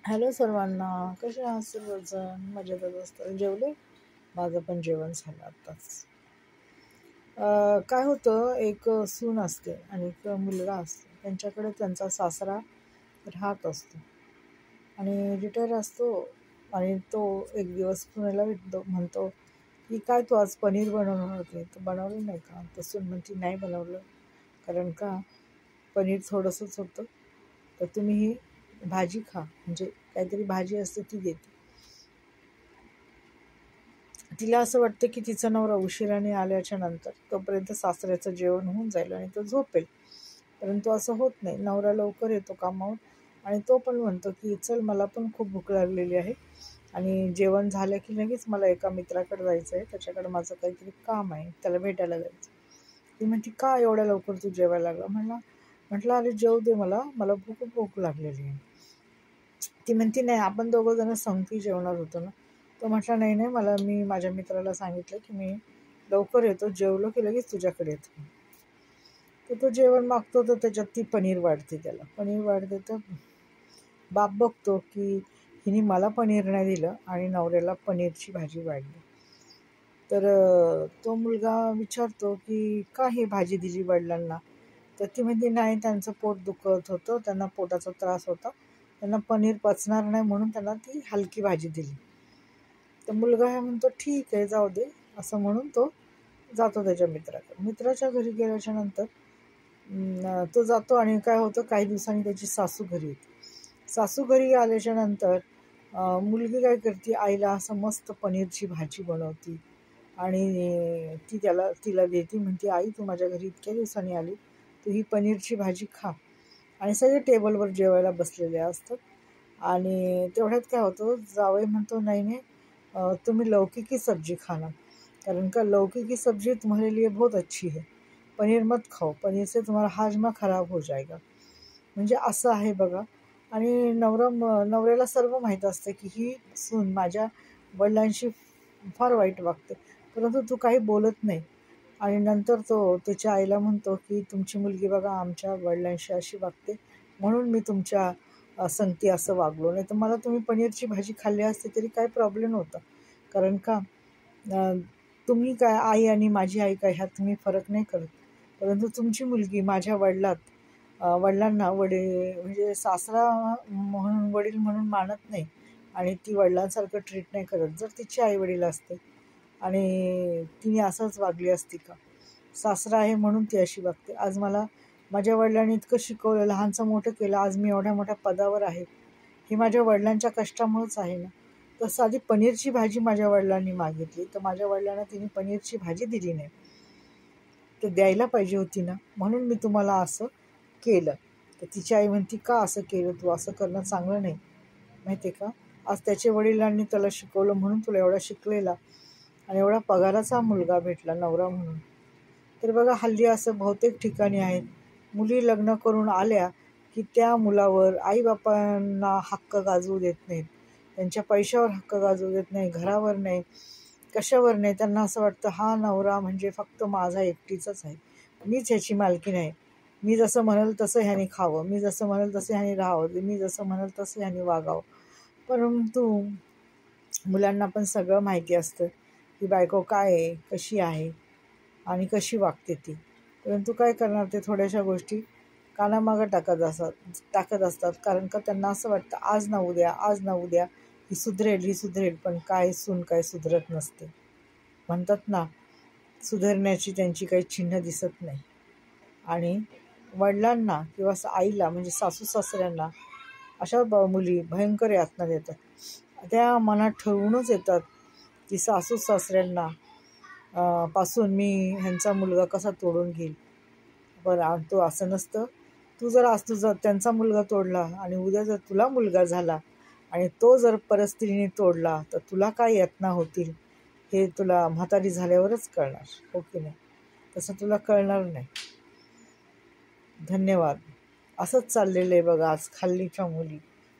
Hello सर्वांना, कसे आहात सर्वजण? मजेतच असतात. जेवले? माझं पण जेवण झालं आत्ताच. काय होतं, एक सून असते आणि एक मुलगा असतो. त्यांच्याकडे त्यांचा सासरा राहत असतो आणि रिटायर असतो. आणि तो एक दिवस सुनेला म्हणतो की काय तू आज पनीर बनवणार होते, तर बनवलं नाही का? तर सून म्हणती नाही बनवलं, कारण का पनीर थोडंसंच होतं, तर तुम्ही ही भाजी खा. म्हणजे काहीतरी भाजी असते ती देते. तिला असं वाटतं की तिचा नवरा उशिराने आल्याच्या नंतर तोपर्यंत सासऱ्याचं जेवण होऊन जाईल आणि तो झोपेल, परंतु असं होत नाही. नवरा लवकर येतो कामावून आणि तो पण म्हणतो की चल, मला पण खूप भूक लागलेली आहे आणि जेवण झालं की लगेच मला एका मित्राकडे जायचं आहे, त्याच्याकडे माझं काहीतरी काम आहे, त्याला भेटायला जायचं. ती म्हणते का एवढ्या लवकर तू जेवायला लागला? म्हटलं अरे जेव दे, मला खूप भूक लागलेली आहे. ती म्हणती नाही, आपण दोघं जण संगती जेवणार होतो ना. तो म्हटला नाही नाही, मी माझ्या मित्राला सांगितलं की मी लवकर येतो, जेवलो की लगेच तुझ्याकडे येतो. तर तो जेवण मागतो, तर त्याच्यात ती पनीर वाढते. त्याला पनीर वाढते तर बाप बघतो की हिने मला पनीर नाही दिलं आणि नवऱ्याला पनीरची भाजी वाढली. तर तो मुलगा विचारतो की का ही भाजी दिली वडिलांना? तर ती म्हणते नाही, त्यांचं पोट दुखत होतं, त्यांना पोटाचा त्रास होता, त्यांना पनीर पचणार नाही म्हणून त्यांना ती हलकी भाजी दिली. तर मुलगा हे म्हणतो ठीक आहे, जाऊ दे, असं म्हणून तो जातो त्याच्या मित्राकडे. मित्राच्या घरी गेल्याच्या नंतर तो जातो आणि काय होतं, काही दिवसांनी त्याची सासू घरी येते. सासू घरी आल्याच्या नंतर मुलगी काय करते, आईला असं मस्त पनीरची भाजी बनवती आणि तिला देते. म्हणते आई, तू माझ्या घरी इतक्या दिवसांनी आली, तू ही पनीरची भाजी खा. आणि सगळे टेबलवर जेवायला बसलेले असतात. आणि तेवढ्यात काय होतं, जावई म्हणतो नाही नाही, तुम्ही लौकी की सब्जी खाना, कारण का लौकी की सब्जी तुम्हारे लिए बहुत अच्छी है, पनीर मत खाओ, पनीर से तुम्हारा हाजमा खराब हो जाएगा. म्हणजे असं आहे बघा. आणि नवऱ्याला सर्व माहीत असतं की ही सून माझ्या वडिलांशी फार वाईट वागते, परंतु तू काही बोलत नाही. आणि नंतर तो त्याच्या आईला म्हणतो की तुमची मुलगी बघा आमच्या वडिलांशी अशी वागते, म्हणून मी तुमच्या संगती असं वागलो, नाही तर मला तुम्ही पनीरची भाजी खाल्ली असते तरी काय प्रॉब्लेम नव्हता. कारण का तुम्ही काय, आई आणि माझी आई काय ह्यात तुम्ही फरक नाही करत, परंतु तुमची मुलगी माझ्या वडिलांना म्हणजे सासरा म्हणून, वडील म्हणून मानत नाही आणि ती वडिलांसारखं ट्रीट नाही करत. जर तिची आई वडील असते आणि तिने असंच वागली असती का? सासरा आहे म्हणून ती अशी वागते. आज मला माझ्या वडिलांनी इतकं शिकवलं, लहानचं मोठं केलं, आज मी एवढ्या मोठ्या पदावर आहे, ही माझ्या वडिलांच्या कष्टामुळेच आहे ना. तर साधी पनीरची भाजी माझ्या वडिलांनी मागितली, तर माझ्या वडिलांना तिने पनीरची भाजी दिली नाही, तर द्यायला पाहिजे होती ना, म्हणून मी तुम्हाला असं केलं. तर तिची आई म्हणती का असं केलं तू? असं करणं चांगलं नाही, माहिती आहे का? आज त्याच्या वडिलांनी त्याला शिकवलं म्हणून तुला एवढा शिकलेला आणि एवढा पगाराचा मुलगा भेटला नवरा म्हणून. तर बघा, हल्ली असं बहुतेक ठिकाणी आहेत, मुली लग्न करून आल्या की त्या मुलावर आईबापांना हक्क गाजवू देत नाहीत, त्यांच्या पैशावर हक्क गाजवू देत नाही, घरावर नाही, कशावर नाही. त्यांना असं वाटतं हा नवरा म्हणजे फक्त माझा एकटीचाच आहे, मीच ह्याची मालकी नाही, मी जसं म्हणाल तसं ह्याने खावं, मी जसं म्हणाल तसं ह्याने राहावं, मी जसं म्हणाल तसं ह्याने वागावं. परंतु मुलांना पण सगळं माहिती असतं की बायको काय आहे, कशी आहे आणि कशी वागते ती. परंतु काय करणार, ते थोड्याशा गोष्टी कानामागं टाकत असतात, कारण का त्यांना असं वाटतं आज ना उद्या ही सुधरेल. पण काय सून काय सुधरत नसते. म्हणतात ना, सुधारण्याची त्यांची काही चिन्ह दिसत नाही. आणि वडिलांना किंवा आईला म्हणजे सासू सासऱ्यांना अशा मुली भयंकर यातना देतात. त्या मनात ठरवूनच येतात की सासू सासऱ्यांना पासून मी ह्यांचा मुलगा कसा तोडून घेईल. पण तो असं नसतं. तू जर आज त्यांचा मुलगा तोडला आणि उद्या जर तुला मुलगा झाला आणि तो जर परस्त्रीने तोडला, तर तुला काय यातना होतील हे तुला म्हातारी झाल्यावरच कळणार, हो की नाही? तसं तुला कळणार नाही. धन्यवाद. असंच चाललेलं आहे बघा आज. खाल्लीच्या मुली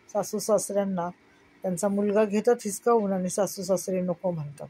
सासू सासऱ्यांना त्यांचा मुलगा घेतात हिसकावून आणि सासू सासरे नको म्हणतात.